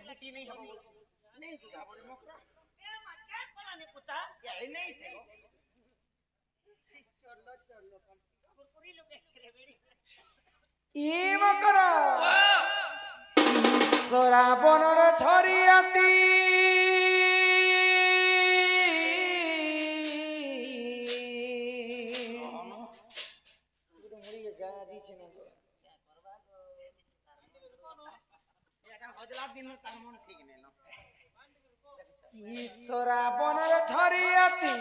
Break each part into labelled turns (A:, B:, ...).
A: बेटी नहीं हम नहीं जुदा बोले मोकरा ए मा क्या कोला ने पुता या नहीं से चलो पुरपुरी लोग छरे बेड़ी
B: ই মকরা সরাবনর ছড়িয়াতি ঈশ্বরাবনের ছড়িয়াতি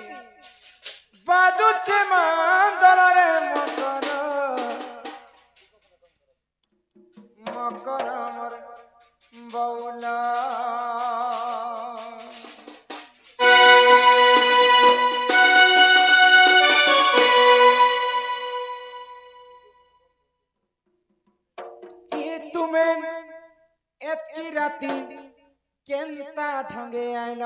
B: বাজুছে মান্দলরে মকর মকর আমার বৌলা তুমি এতকি রাতি কেনতা ঠঙ্গে আইল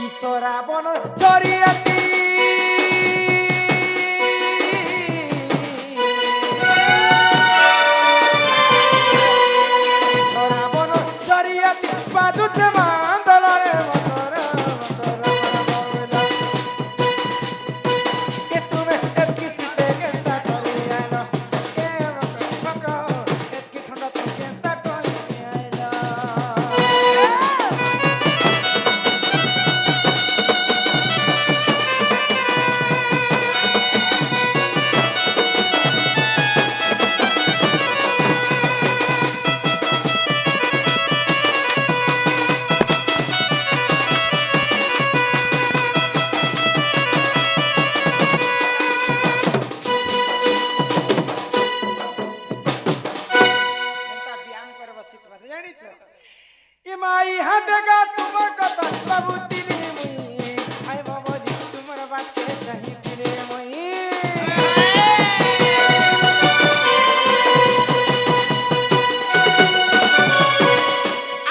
B: ঈশ্বরা বন চরিয়াতি ঈশ্বরা বন চরিয়াতি বাজুছে মান্দলরে মকর মকর বৌলা কে তুমি এতকি শীতে কেনতা করে আইল এ মকর মকর এতকি ঠান্ডাতে কেনতা করে আইল ব্যায়াম করে বসি পারে জানিছ এ মাই হাতেগা তোমার কথা বাবু দিলে মুই আই বাবলি তোমার বাতে চাহি দিলে মুই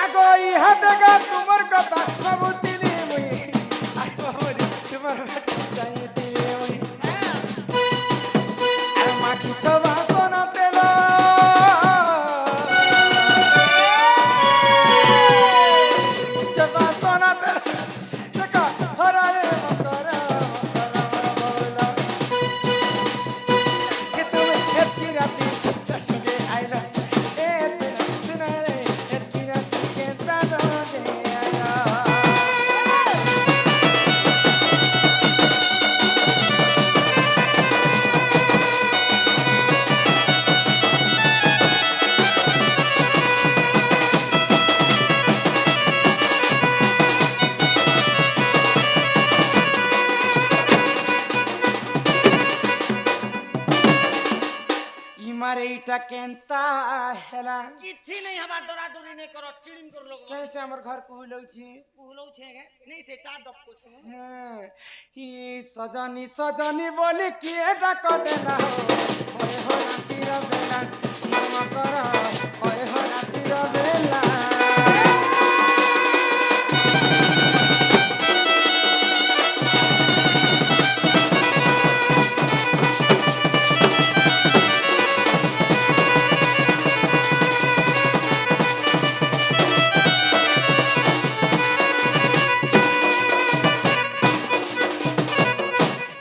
B: আগো ই হাতেগা তোমার কথা বাবু দিলে মুই আই বাবলি তোমার বাতে চাহি দিলে মুই আর মাটি ছবা সোনা তেল ছবা সোনা তেল দেখা হরারে মকর মকর বৌলা কে তুমি এতকি রাতি সঙ্গে আইলা এ শুনা রে এতকি রাতি কেনতা দে আইলা इमारे इटा केनता हेला
A: किछि नहीं हमार डरा डरी नहीं करो चिड़िन कर लोग
B: कैसे हमर घर को हुलौ छी
A: पुहलौ छे गे नहीं से चार डब को छु
B: हां ई सजनी सजनी बोली के डाक देला हो ओए हो राती र बेला मम कर ओए हो राती र बेला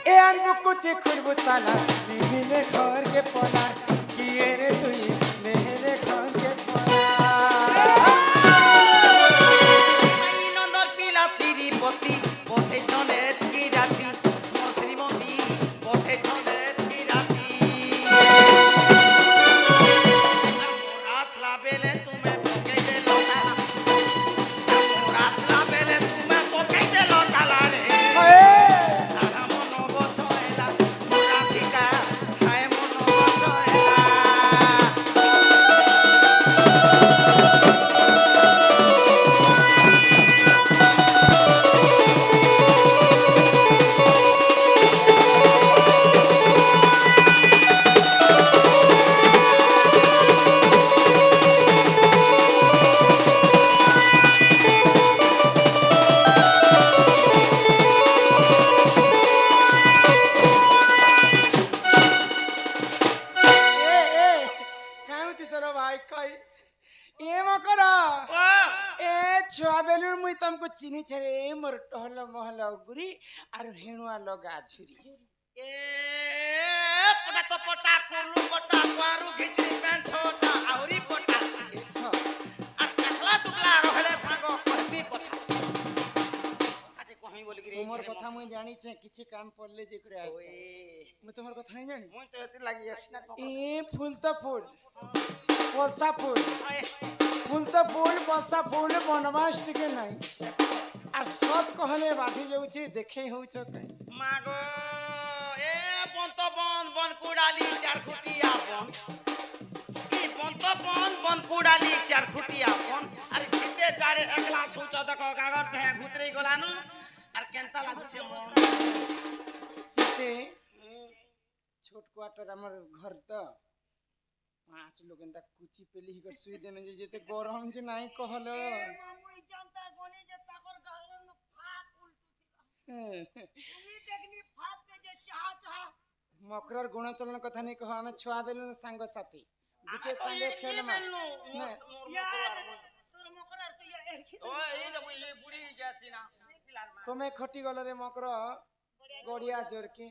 B: ए अनबु कुछ खुरबु ताला दिने घर के पोला भाई कई ए मकर
A: ओ
B: ए छुआ बेलुर मुई तुमको चिनी छरे मोर टहल महल गुरी आर हेणुआ लगा झुरी
A: ए पटा तो पटा कुरलू पटा कुआरू घिची पेन छोटा आउरी पटा আর একলা দুকলা রহলে সাঙ্গ কহতি কথা আতে কহি বলি গরি
B: তোমার কথা মুই জানি ছে কিছু কাম পড়লে যে করে আসে
A: ওই
B: মুই তোমার কথা নাই জানি
A: মই তো এতে লাগি আসি না
B: ए फूल तो फूल बलसा फूल
A: আয়
B: फूल तो फूल बलसा फूल बनवास टिके নাই আর সত কহলে বাধি যাউছি দেখে হউছ কাই
A: মাগো এ বন্ত বন কুড়ালি চার খুটিয়া বন ই বন্ত বন কুড়ালি চার খুটিয়া বন আরে শীতে জাড়ে একলা ছুচ দেখো গাগর দেহে ঘুতরে গলানু আর কেনতা লাগুছে মন
B: সিতে ছোট কোয়ার্টার আমার ঘর তো পাঁচ লোক এন্তা কুচি পেলি হিক সুই দেনে যে যেতে গরম যে নাই কহলো
A: মামুই জানতা গনি যে তাকর গাগর ন ফাপ উল্টু তুমি দেখনি ফাপ কে যে চাহা
B: মকরর গুণচলন কথা নেই কহ আমি ছুয়া বেলু সাঙ্গ সাথী দুকে সঙ্গে খেলমা
A: তোর মকরার তো এরখি ও এই রে মুই বুড়ি গেছি না পিলার মা
B: তুমি খটি গলরে মকর গড়িয়া জোরকে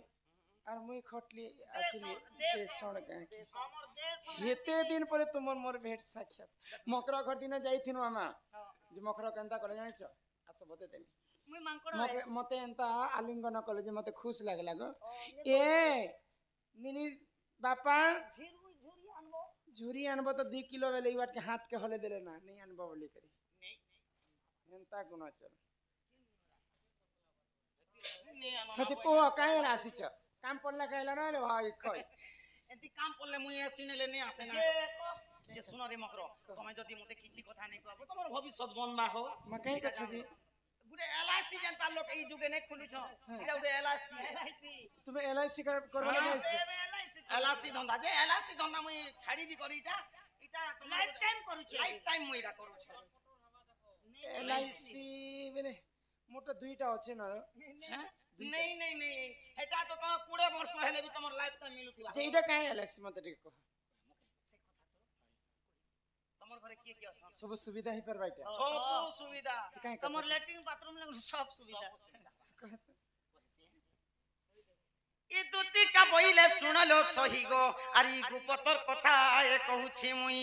B: আর মুই খটলি আসিলি দেশণ গাঁকে
A: আমার দেশ
B: হেতে দিন পরে তোমার মোর ভেট সাক্ষাৎ মকর ঘর দিনে যাইথিনু আমা যে মকর কেনতা কলে জানিছ আস বতে দেমি
A: মুই মাংকড়
B: মতে এন্তা আলিঙ্গন কলে যে মতে খুশ লাগলা গো এ নিনি বাপা
A: ঝুরি আনবো
B: ঝুরি আনবো তো 2 কিলো বেলে এই বাটকে হাত के হলে দিলে না नहीं আনবো বলি করি
A: নেই
B: এন্তা গুণ চল
A: নেই আনো
B: হচ্ছে কো কাই আসিছ কাম পড়লা কাইলা না রে ভাই কই
A: এতি কাম পড়লে মুই আসিনেলে নে আসে না যে শুনো রে মকর তুমি যদি মতে কিছু কথা নাই কব তোমার ভবিষ্যৎ বনবা হো
B: মকাই কথা দি
A: গুটে এলআইসি জানতা লোক এই যুগে নে খুলিছ এটা গুটে এলআইসি
B: তুমি এলআইসি করবা না
A: এলআইসি ধন্দা যে এলআইসি ধন্দা মুই ছাড়ি দি করি এটা তোমার লাইফ টাইম করুছে লাইফ টাইম মুই এটা করুছে
B: এলআইসি মানে মোটা দুইটা আছে না
A: হ্যাঁ नहीं नहीं नहीं এটা তো তোমার 20 বর্ষ হেলে বি তোমার লাইফ টাইম মিলুথিবা
B: যে এটা কাই এলআইসি মতে ঠিক কহ
A: তোমার ঘরে কি কি আছে
B: সব সুবিধা হি পারবা এটা
A: সব সুবিধা
B: কাই
A: তোমার ল্যাট্রিন বাথরুম লাগলো সব সুবিধা ই দুতি কা বইলে শুনলো সহি গো আরি গুপতর কথা এ কহুছি মুই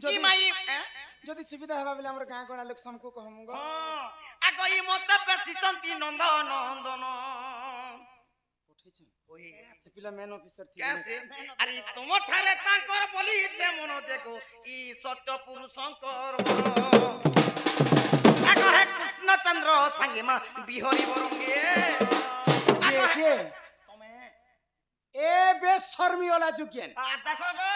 A: কি মাই
B: যদি সুবিধা হবা বলে আমার গাঁ গণা লোক সমকো কহমু গো
A: আগই মতে পেছিচন্তি নন্দ নন্দন
B: পঠাইছেন ওই সে পিলা মেন অফিসার থি
A: कैसे अरे तुम ठारे तांकर बोली छे मनो देखो ई सत्य पुरुषंकर आगो है कृष्ण चंद्र संगे मा बिहरी बरंगे आगो है तमे
B: ए बेशर्मी वाला जुगेन
A: आ देखो गो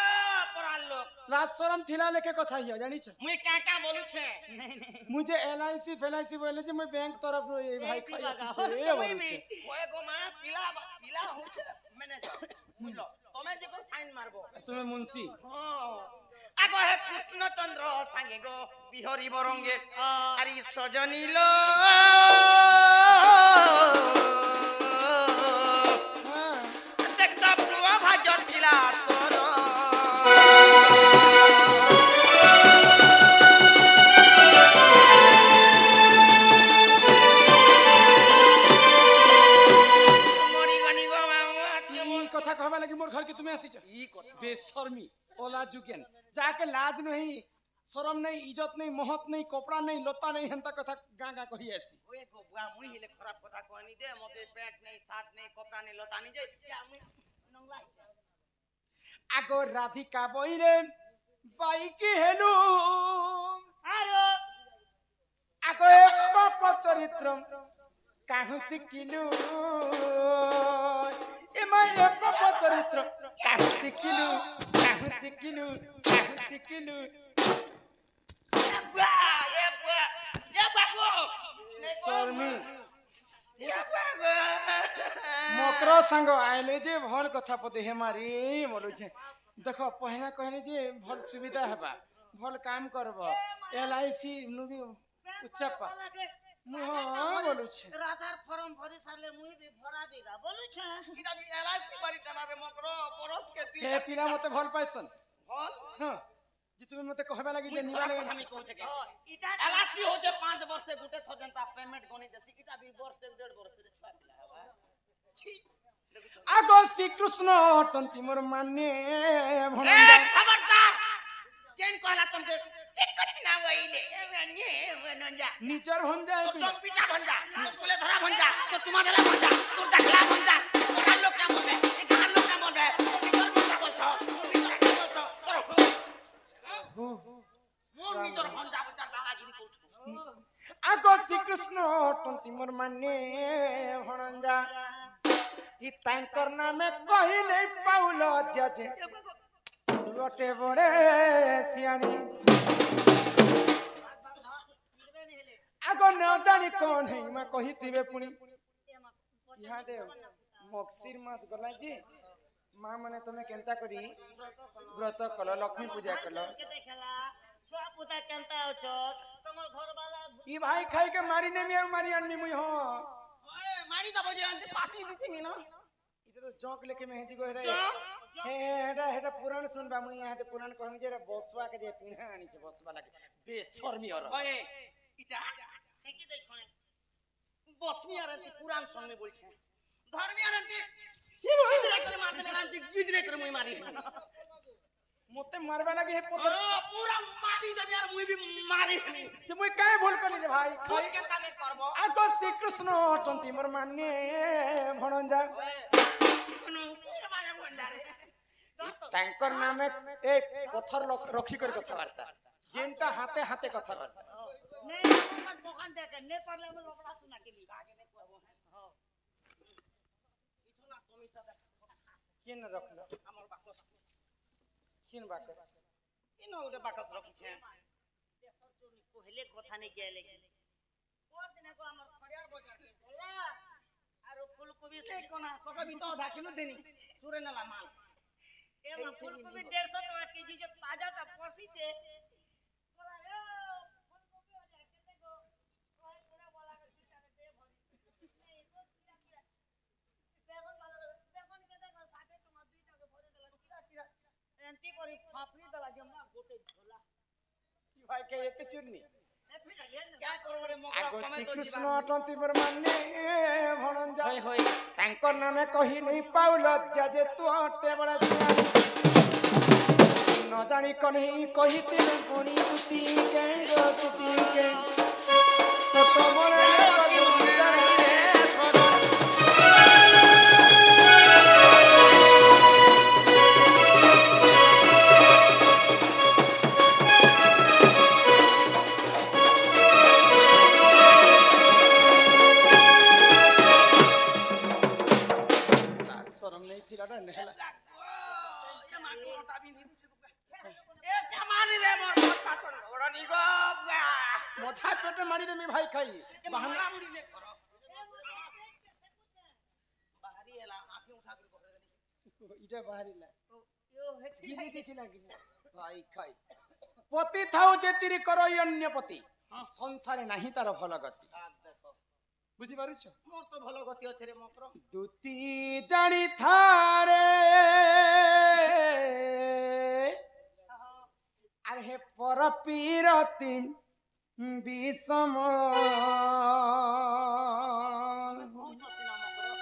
A: पराल लोग
B: लाज शरम थिला लेके কথা হিয়া জানিছ
A: मुई का बोलु छे नहीं नहीं
B: मुझे एलआईसी फेलआईसी बोले जे मैं बैंक तरफ रो ए भाई खाई ए बोलछे
A: ओए गो मा पिला होछे मैनेजर बुझलो तमे जे को साइन मारबो
B: তুমি মুন্সি
A: আগো হে কৃষ্ণ চন্দ্র সাঙ্গে গো বিহরি বরঙ্গে আরি সজনীলো
B: হ্যাঁ
A: দেখতা প্রভা ভাজ দিলা তোর মরি গনি গো
B: এই কথা কহবা লাগি মোর ঘর के তুমি আসিছ এই কথা बेशर्मी ओला जुगेन जाके लाज नहीं शरम नहीं इज्जत नहीं महत नहीं कपड़ा नहीं लता नहीं हंता कथा गागा कहि आसी
A: ओए गो बुआ मुई हिले खराब কথা कहनी दे मते पैंट नहीं शर्ट नहीं कपड़ा नहीं लता नहीं जे क्या मुई नंगला
B: आगो राधिका बइरे बाइकी हेलु
A: आरो
B: आगो एक चरित्र काहु सिकिलु एमा एक चरित्र काहु सिकिलु
A: बुआ ये बुआ गो
B: शर्मी
A: ये बुआ गो
B: मकर संग आइले जे भल कथा पते हेमारी बोलु छे देखो पहला कहले जे भल सुविधा हेबा भल काम करबो एलआईसी नुबी उच्चपा मु बोलु छे
A: राधार फॉर्म भरी साले मुई भी भरा बेगा बोलु छे इदा भी एलआईसी बारी टना रे मकरो बरस के ती
B: हे पिला मते भल पाइसन
A: फल
B: हां जे तुमे मते कहबा लागि जे निवा
A: निवाले
B: लागि
A: हामी कहू छके
C: इटा
A: एलआईसी हो जे 5 वर्ष से गुटे छ जनता पेमेंट गनी देसी इटा 20 वर्ष से 1.5 वर्ष रे छुआ पिला हवा छी
B: आगो श्रीकृष्ण अटंती मोर माने
A: ए
B: भणंजा
A: खबरदार केन कहला तुमके चिकट ना वइले ने वनंजा
B: निचर भन जाए
A: तो चौक पीछा बन जा तो कुले धरा बन जा तो तुमा धला बन जा तो जखला बन जा मोरा लोग क्या बोल रहे ये जहां लोग क्या बोल रहे तो निकर बन जा बोल छो निकर क्या बोल छो मोर निकर बन जा बोल जा दादागिरी कहू
B: आगो श्रीकृष्ण अटंती मोर माने भणंजा ई तांकर नामे कहि नै पाउलो जजे लटे बड़े सियानी आगो न जानी कौन है मैं कही थिबे पुनी यहाँ दे मक्सिर मास गला जी माँ मने तुम्हें केंता करी व्रत कल लक्ष्मी पूजा कल
C: देखला छुआ पुता केनता होछ तमर घर वाला
B: ई भाई खाई के मारी ने मिया मारी अन्नी मुई हो
A: ओए मारी दबो जे अंत पासी दीती मी ना
B: इते तो जौक लेके मेहंदी को हेडा
A: जौक?
B: हे हेडा हेडा पुराण सुनबा मुई यहाँ दे पुराण कहनी जे बसवा के जे पिन्हा आनी छे बसवा लागे बेशर्मी और
A: ओए इटा
C: सेकी देखो
A: बसमी आरती पुराण सुनने बोलछे धर्मी आरती गुजरे करे मारते मेरा आरती गुजरे करे मुई मारी
B: मते मारबा लागे हे पत्थर
A: पूरा मारी दे यार मुई भी मारी
B: जे मुई काहे भूल करली रे भाई
A: फोन के ताने करबो
B: आगो श्रीकृष्ण अटंती मोर माने भणंजा
A: कोनो पूरा मारे बोल रे
B: टैंकर नामे ए पत्थर रखी कर कथावार्ता जेनटा हाथे हाथे कथावार्ता
C: ने मन बखान देके ने परले हम लपड़ा सुना के लिए
A: आगे ने कहबो हां इथुना कमिसा देख
B: केन रखलो
A: हमर बाकस
B: किन बाकस
A: इन ओटे बाकस रखी छे
C: पहले कथा नहीं गेले और दिन को हमर खड़ियार बाजार के होला और फूलकोबी
A: से कोना पका भी तो आधा किलो देनी चुरे नला माल
C: ए फूलकोबी 150 टका केजी जो ताजा टा पसी छे बोला रे फूलकोबी हो जाए केते गो कोई पूरा बोला के चिटा के दे भरी नहीं तो किरा बेगन वाला बेगन केते गो 60 टका 2 टका भरे दला किरा एंती करी फाफड़ी दला जम्मा गोटे झोला
B: ई भाई के एते चुरनी
A: क्या करबो रे मोकरा
B: आगो
A: कमे तो
B: श्रीकृष्ण
A: जीवा
B: अटंती मोर माने भणंजा
A: होय होय
B: टैंकर नामे कहि नहीं पाउलो जे तू हटे बड़ा सियानी न जानी कन्ही कहि तेरे पुनी तुती के रोती के तो तमरे शरम नहीं थी लाडा नेहला
A: ये माको मोटा भी नहीं पूछे ए सामान रे मोर मोट पाछड़ ओडनी गो
B: मोछा पेटे मारी दे मी भाई खाई
A: ये बहाना मुड़ी ने करो बाहरी एला आंखें उठा के कहरे देनी
B: इटा बाहरी ला
C: यो है
B: गिनी देखी लागी भाई खाई पति थाउ जे तिरी करो अन्य पति संसारे नाही तार भल गति
A: देखो
B: बुझी पारुछ
A: मोर तो भलो गति अछि रे मोकरो
B: दुती जानी थारे अरे हे पर पीरती विषम
A: बहुत हसीना मोकरो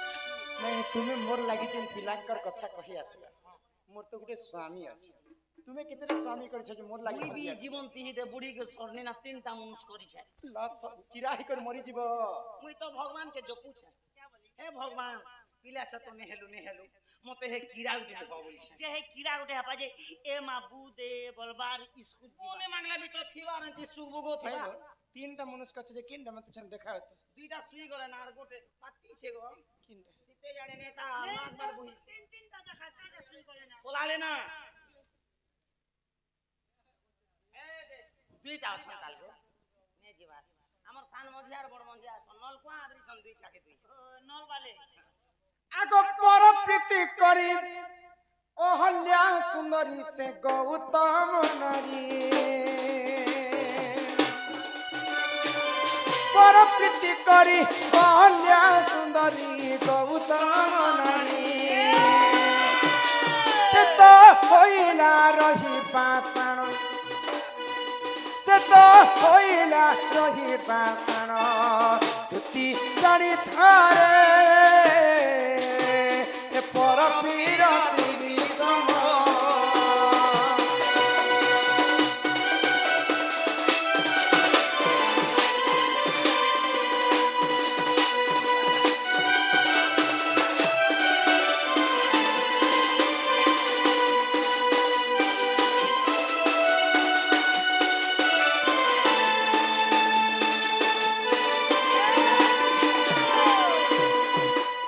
B: नहीं तुम्हें मोर लागि जेन पिलाकर कथा कहि आसला मोर तो गुटे स्वामी अछि तुम्हें कितने स्वामी करि छ जे मोर लागि
A: मुई भी जीवन तिही दे बुढ़ी के सरने ना तीनटा मनुष्य करी छै
B: लस किराही कर मरी जीव
A: मुई तो भगवान के जपू छै हे भगवान पिला छ तो नेहेलु मते हे कीड़ा उठे कहबोल छै
C: जे है कीड़ा उठे हपा जे ए माबू दे बलबार स्कूल
A: कोने मांगला भी तो खिवा रहती सुगबुगो
B: भाई
A: थेला
B: तीनटा मनुष्य कछ जे किनटा मत छन देखा होत
A: दुईटा सुई गले ना गोटे पाती छे गो
B: किनटा
A: सीते जाने नेता माग बार बुही
C: तीन का देखा के सुई करे ना
A: बोला लेना ए दे दुईटा छन ताल गो ने जीवा हमर सान मझियार बड़ मंजिया नल को आदरी सन दुईटा के दुई
C: नल वाले
B: आगो पर प्रीति करी ओहल्या सुंदरी से गौतम नारी पर प्रीति करी ओहल्या सुंदरी गौतम नारी से तो होइला रही पास ତ ହୋଇଲା ରହି ପାଷାଣ ତୁତି ଜାଣି ଥାରେ ପର ବିରତି ବିଷମ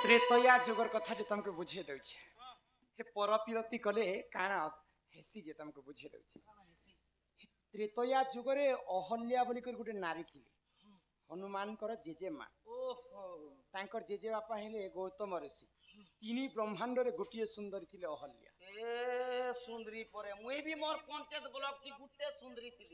B: ତ୍ରେତୟା ଯୁଗର କଥାଟି ତମକୁ ବୁଝେଇ ଦଉଛି ହେ ପରପିରତି କଲେ କାଣା ହେସି ଯେ ତମକୁ ବୁଝେଇ ଦଉଛି ତ୍ରେତୟା ଯୁଗରେ ଅହଲ୍ୟା ବୋଲିକରି ଗୋଟେ ନାରୀ ଥିଲେ ହନୁମାନଙ୍କର ଜେଜେମା ତାଙ୍କର ଜେଜେବାପା ହେଲେ ଗୌତମ ଋଷି ତିନି ବ୍ରହ୍ମାଣ୍ଡରେ ଗୋଟିଏ ସୁନ୍ଦରୀ ଥିଲେ ଅହଲ୍ୟା
A: ए सुंदरी परे मुई भी मोर पंचायत ब्लॉक की गुट्टे सुंदरी थी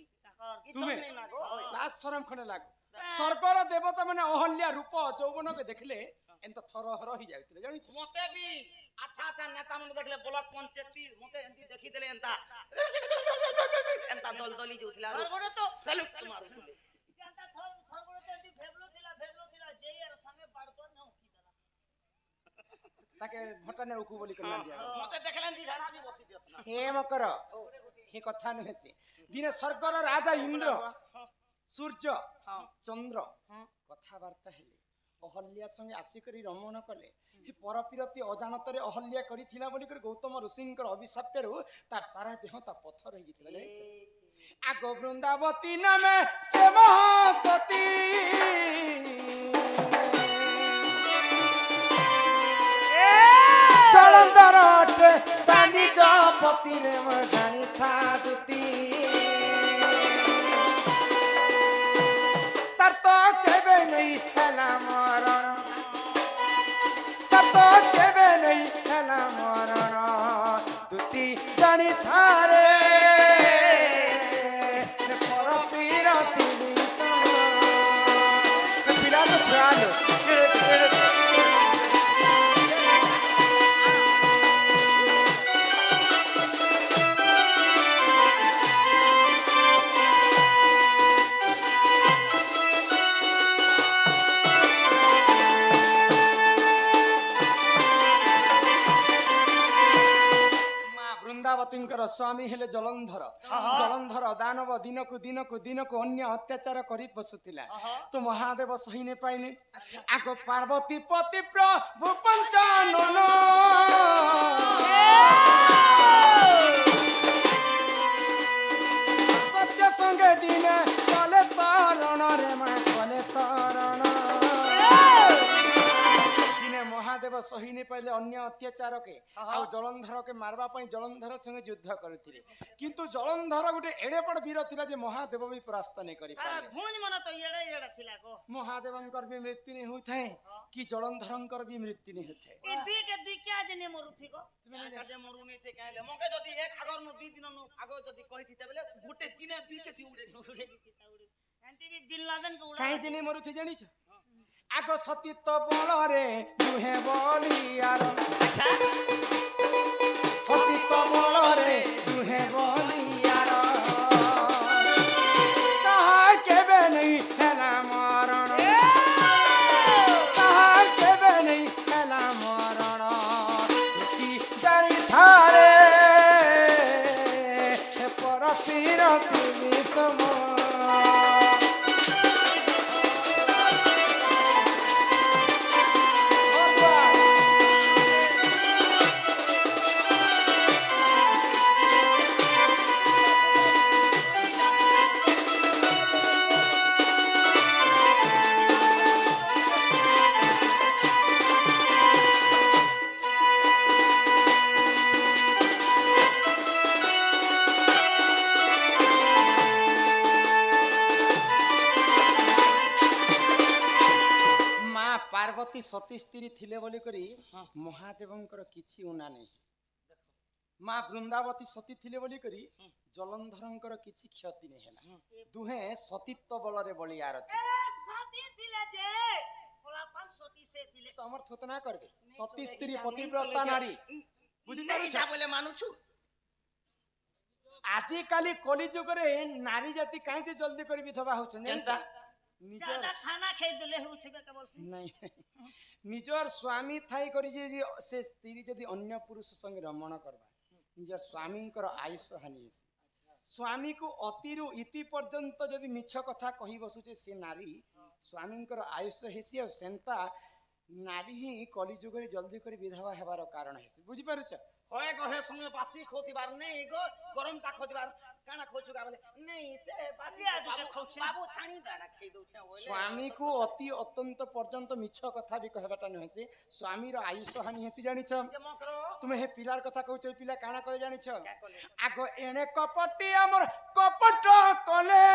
B: ତୁମେ ଲାଜ ସରମ ଖଣ୍ଡେ ଲାଗୁ ସ୍ୱର୍ଗର ଦେବତା ମାନେ ଅହଲ୍ୟା ରୂପ ଯୌବନକୁ ଦେଖିଲେ ଏନ୍ତା ଥରହର ହେଇଯାଉଥିଲେ ଜାଣିଛ
A: मते भी अच्छा अच्छा नेता मन देखले ब्लॉक पंचायत मते एंती देखि देले एंता एंता दलदली जोथिला
C: खरगोड़े तो
A: सेल्यूट मारुले
C: जानता खरगोड़े तो एंती भेबलो थिला जेई यार संगे पाड़तो न उकी देला
B: ତାକେ ଭଟାନେ ଉକୁ ବୋଲି କଲା ଦିଆ
A: मते देखले एंती झाड़ा भी बसी देतना
B: ହେ ମକର ହେ କଥା ନୁହେଁ ସେ ଦିନେ ସ୍ୱର୍ଗର ରାଜା ଇନ୍ଦ୍ର ସୂର୍ଯ୍ୟ ଚନ୍ଦ୍ର କଥାବାର୍ତ୍ତା ହେଲେ ଅହଲ୍ୟା ସଙ୍ଗେ ଆସିକରି ରମଣ କଲେ ହେ ପରପିରତି ଅଜାଣତରେ ଅହଲ୍ୟା କରିଥିଲା ବୋଲିକରି ଗୌତମ ଋଷିଙ୍କର ଅଭିଶାପ୍ୟରୁ ତାର ସାରା ଦେହ ତା ପଥର ହେଇଯାଇଥିଲା ଜାଣିଛ ଆଗ ବୃନ୍ଦାବତୀ ନାମେ ସେ ମହାସତୀ ଜଳନ୍ଧର ଅଟେ ତା ନିଜ ପତିରେ ମୁଁ ଜାଣିଥା ଦୁତି ତାର ତ କେବେ ନେଇ ହେଲା ମରଣ ତାର ତ କେବେ ନେଇ ହେଲା ମରଣ ଦୁତି ଜାଣିଥାରେ ପର ପିରତି ପିଲା ତ ଛୁଆଲୋ ବୃନ୍ଦାବତୀଙ୍କର ସ୍ୱାମୀ ହେଲେ ଜଳନ୍ଧର ଜଳନ୍ଧର ଦାନବ ଦିନକୁ ଦିନକୁ ଦିନକୁ ଅନ୍ୟ ଅତ୍ୟାଚାର କରି ବସୁଥିଲା ତ ମହାଦେବ ସହି ନ ପାଇଲେ ଆଗ ପାର୍ବତୀ ପତି ପ୍ରଭୁ ପଞ୍ଚାନନ ସତ୍ୟ ସଙ୍ଗେ ଦିନେ କଲେ ତରଣରେ ମା କଲେ ତରଣ ମହାଦେବ ସହି ନ ପାଇଲେ ଅନ୍ୟ ଅତ୍ୟାଚାରକେ ଆଉ ଜଳନ୍ଧରକେ ମାରବା ପାଇଁ ଜଳନ୍ଧର ସଙ୍ଗେ ଯୁଦ୍ଧ କରୁଥିଲେ କିନ୍ତୁ ଜଳନ୍ଧର ଗୋଟେ ଏଡେ ବଡ ବୀର ଥିଲା ଯେ ମହାଦେବ ବି ପରାସ୍ତ ନେଇ କରି
C: ତାର ଭୁଞ୍ଜ ମନ ତ ଏଡେ ଏଡେ ଥିଲା ଗୋ
B: ମହାଦେବଙ୍କର ବି ମୃତ୍ୟୁ ନେଇ ହୋଇଥାଏ କି ଜଳନ୍ଧରଙ୍କର ବି ମୃତ୍ୟୁ ନେଇ ହୋଇଥାଏ
C: ଏ ଦୁଇ କେ ଦୁଇ क्या जने मरुथि गो
A: काजे मरुनी थे कहले मके जदी एक आगर नु दी दिन नु आगो जदी कहिथि तबले गुटे दिने दुई के उड़े
C: एंटी भी बिन लादेन को उड़ा
B: काहे जने मरुथि जानिछ आग सतीत्व बलरे दुहे बलियार
A: अच्छा
B: सतीत्व बलरे दुहे बलियार कहा केबे नहीं हैला मरण कहा केबे नहीं हैला मरण की जानी थारे पर पीरति विषम पार्वती सती स्त्री थिले बोली करी महादेवंकर किछि उना नहीं माँ वृंदावती सती थिले बोली करी जलंधरंकर किछि क्षति नहीं हैला दुहे सतीत्व बलरे बलि आरती
C: सती थिले जे कोलापन सती से थिले
B: तो हमर थोतना करबे सती स्त्री पतिव्रता नारी बुझि
A: नहीं जा बोले मानु छु
B: আজি কালি কলি যুগরে নারী জাতি কাইতে জলদি করে বিধবা হচ্ছে
A: কেনতা?
B: নিজের
C: ज्यादा खाना खाई दिले होथिबे केवल से
B: নাই নিজের স্বামী থাই করি যে সে স্ত্রী যদি অন্য পুরুষ সঙ্গে রমণ করবা নিজের স্বামীঙ্কর আयुष হানি হেসি স্বামীকে অতিরু ইতি পর্যন্ত যদি মিছ কথা কহি বসুছে সে নারী স্বামীঙ্কর আयुष হেসি আর সেন্তা নারী হি কলি যুগরে জলদি করে বিধবা হেবার কারণ হেসি বুঝি পারুছ
A: হয় গো হে সময় বাসি খোতিবার নেই গো গরম তা খোতিবার কানা খোচুকা বলে নেই সে বাসি
C: লিয়া দুকে খোছে।
A: বাবু ছানি দানা খাই দউছে বলে
B: স্বামীকে অতি অত্যন্ত পর্যন্ত মিছ কথা বি কহবাটা নহে সে স্বামীর আयुष হানি হেসি জানিছ
A: যে মকর
B: তুমি হে পিলার কথা কହୁଛ এই পিলা কাଣା করে জানিছ
A: কে কলে
B: আগ এনে কপটি আমার কপট কলে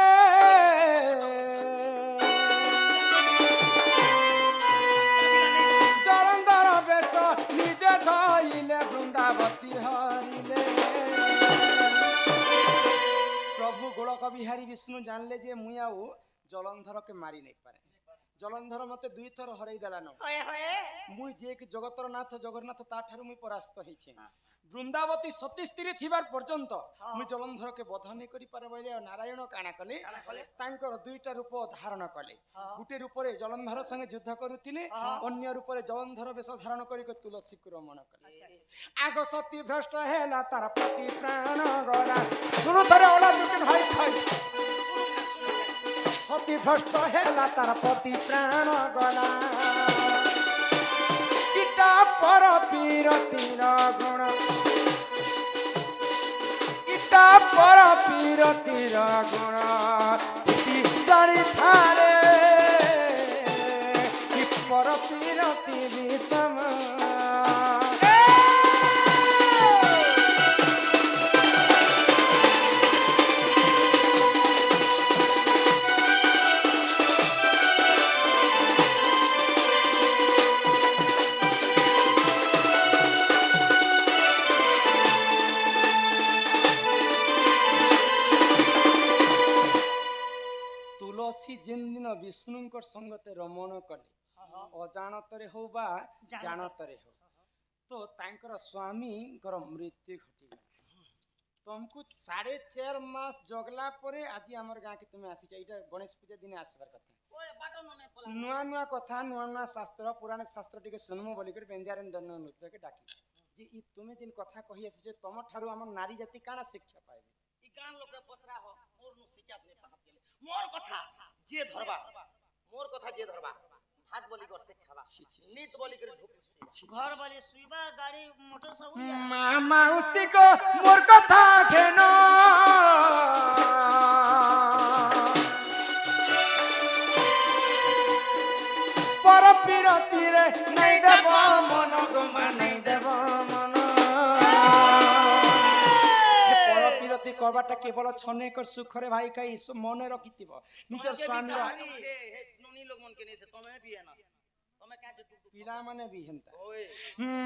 B: জলন্ধর বেশ নিজে ধইলে বৃন্দাবতী হরিলে প্রভু গোলক বিহারী বিষ্ণু জানলে যে মুই আউ জলন্ধরকে মারি নাই পারে জলন্ধর মতে দুই থর হরাই দেলান
C: होए होए
B: মুই যে কি জগতর নাথ জগন্নাথ তাঠারু মুই পরাস্ত হইছে বৃন্দাবতী সতী স্ত্রী থিবার পর্যন্ত মুই জলন্ধরকে বধ নেই করি পারে বলে নারায়ণ কাଣା কলে তাঙ্কর দুইটা রূপ ধারণ কলে গুটে রূপরে জলন্ধর সঙ্গে যুদ্ধ করুଥିଲେ অন্য রূপরে জলন্ধর বেশ ধারণ করি তুলসীকে রমণ কলে আগ সতী ভ্রষ্ট হেলা তার পতি প্রাণ গলা শুনো ধরে ওলা যুগে ভাই খাই সতী ভ্রষ্ট হেলা তার পতি প্রাণ গলা ইটা পর পীরতির গুণ ইটা পর পীরতির গুণ ইতি জানি থারে ই পর পীরতি বিষম ତୁଳସୀ ଯେନ୍ଦିନ ବିଷ୍ଣୁଙ୍କର ସଙ୍ଗତେ ରମଣ କଲେ ଅଜାଣତରେ ହଉ ବା ଜାଣତରେ ହଉ ତ ତାଙ୍କର ସ୍ୱାମୀଙ୍କର ମୃତ୍ୟୁ ଘଟିଲା ତମକୁ 4.5 ମାସ ଜଗଲା ପରେ ଆଜି ଆମର ଗାଁକେ ତୁମେ ଆସିଛ ଏଇଟା ଗଣେଶ ପୂଜା ଦିନେ ଆସିବାର କଥା
A: ওই বাটন নে পলা
B: ନୂଆ ନୂଆ କଥା ନୂଆ ନୂଆ ଶାସ୍ତ୍ର ପୁରାଣ ଶାସ୍ତ୍ର ଟିକେ ଶୁଣମୁ ବୋଲିକରି ବେଞ୍ଜାରେନ୍ଦ୍ର ନୃତ୍ୟକେ ଡାକି ଯେ ଇ ତୁମେ ଯେନ୍ କଥା କହି ଆସିଛ ତମ ଠାରୁ ଆମର ନାରୀ ଜାତି କାଣା ଶିକ୍ଷା ପାଇବେ
A: ই গান লোকে পত্রা হ মোর নু শিকাত নে পাহাত গেলে মোর কথা যে ধরবা মোর কথা যে ধরবা ভাত বলি কর সে খাবা
B: ছি, ছি, ছি,
A: নিত বলি করে ঢুকে
C: घर वाले सुईबा गाड़ी मोटर सब
B: মা মাউসী গো মোর কথা ঘেন পর বিরতিরে নাই দেব মন গোমা নাই দেব মন পর বিরতি কবাটা কেবল ছনেকর সুখরে ভাই খাই মনে রখিতিব নিজের স্বামীর
A: ননি লোক মন কে নেছে তুমি বিয়ে না তুমি কাজে টুক
B: পিলা মানে বি হেন্তা
A: ওই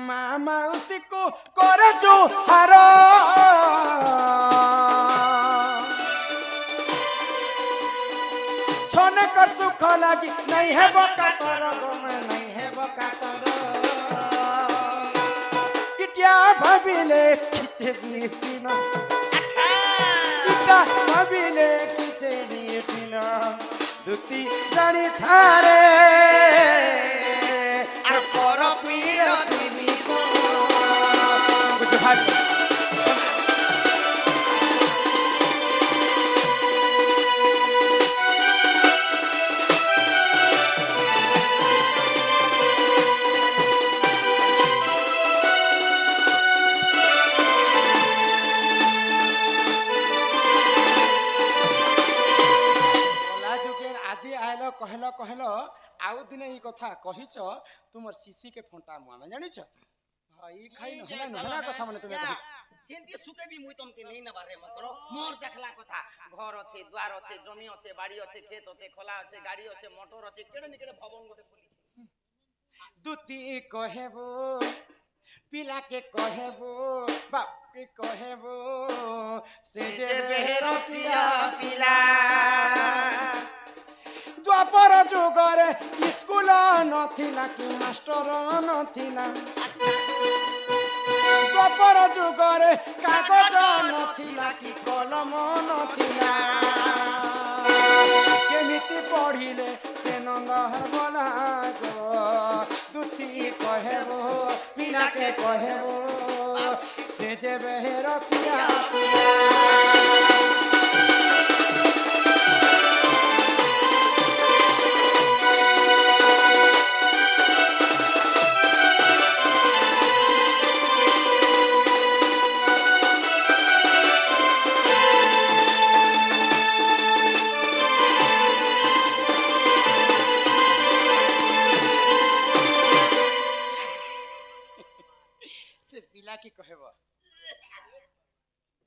B: মা মাউসীକୁ করজু হার ছনে কর সুখ লাগি নাই হেব কাতর গমে নাই হেব কাতর ইটিয়া ভাবিলে কিছে বিপিন
A: আচ্ছা
B: ইটা ভাবিলে কিছে বিপিন দুতি জানি থারে
A: আর পর বিরতি বিষ
B: বুঝে ভাই আজি আইল কহল কহল আউ দিনে এই কথা কহিছ তোমার শিশি কে ফোঁটা মুআমে জানিছ ই খাই নহলা নহলা কথা মানে তুমি কহি
A: কিন্তু সুকে বি মুই তমকে নেই না বারে মকর মোর দেখলা কথা ঘর আছে দ্বার আছে জমি আছে বাড়ি আছে ক্ষেত আছে খোলা আছে গাড়ি আছে মোটর আছে কেড়ে নিকেড়ে ভবন গোটে খুলিছে
B: দুতি কহেব পিলাকে কহেব বাপকে কহেব সে যে বেরসিয়া
A: পিলা
B: দ্বাপর যুগরে স্কুল নথিলা কি মাস্টর নথিলা দ্বাপর যুগরে কাগজ নথিলা କି କଲମ ନଥିଲା କେମିତି ପଢିଲେ ସେ ନନ୍ଦ ହରବଲା ଗୋ ଦୁତି କହେବ ପିଲାକେ କହେବ ସେ ଯେବେ ରସିଆ ସେ ପିଲା କି କହିବ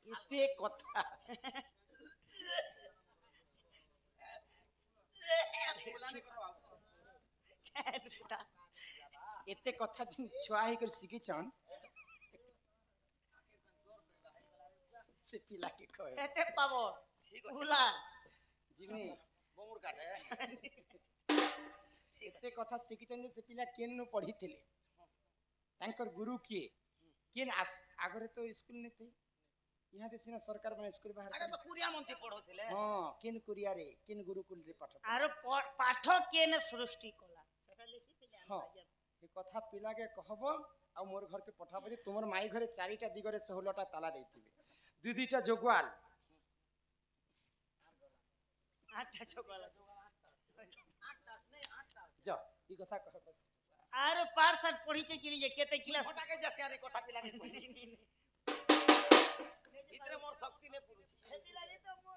B: ଏତେ କଥା ଏତେ କଥା ଛୁଆ ହେଇକରି ଶିଖିଛନ୍ ସେ ପିଲା କି କହିବ
C: এতে পাবো উলা
B: ଜିମି
A: ବୋମୁର କାଟେ
B: ଏତେ କଥା ଶିଖିଛନ୍ ଯେ ସେ ପିଲା କେନୁ ପଢିଥିଲେ ତାଙ୍କର ଗୁରୁ କିଏ କେନ୍ ଆଗରେ ତ ସ୍କୁଲ ନେତେ ଇହାଦେ ସିନା ସରକାର ମାନେ ସ୍କୁଲ ବାହାର
A: ଆଗେ ତ କୁରିଆ ମନ୍ତ୍ରୀ ପଢଉଥିଲେ
B: ହଁ କେନ୍ କୁରିଆରେ କେନ୍ ଗୁରୁକୁଲରେ ପାଠ
C: আর পাঠ কেনে সৃষ্টি কলা সেটা লিখিছিলে
B: ହଁ ଏ କଥା ପିଲାକେ କହବ ଆଉ ମୋର ଘରକେ ପଠାବ ଯେ ତୁମର ମାଇ ଘରେ ଚାରିଟା ଦିଗରେ 16ଟା ତାଲା ଦେଇଥିବେ ଦୁଇ ଦୁଇଟା ଜଗୁଆଲ
C: আটটা চকলা
B: ଯ ଇ କଥା କହବ
C: আর পার সাট পড়িছে কি যে কেতে ক্লাস
A: হটাকে যাসি আরে কথা পিলাকে কই ভিতরে মোর শক্তি নে পুরুছি
C: হেতি লাগি তো মো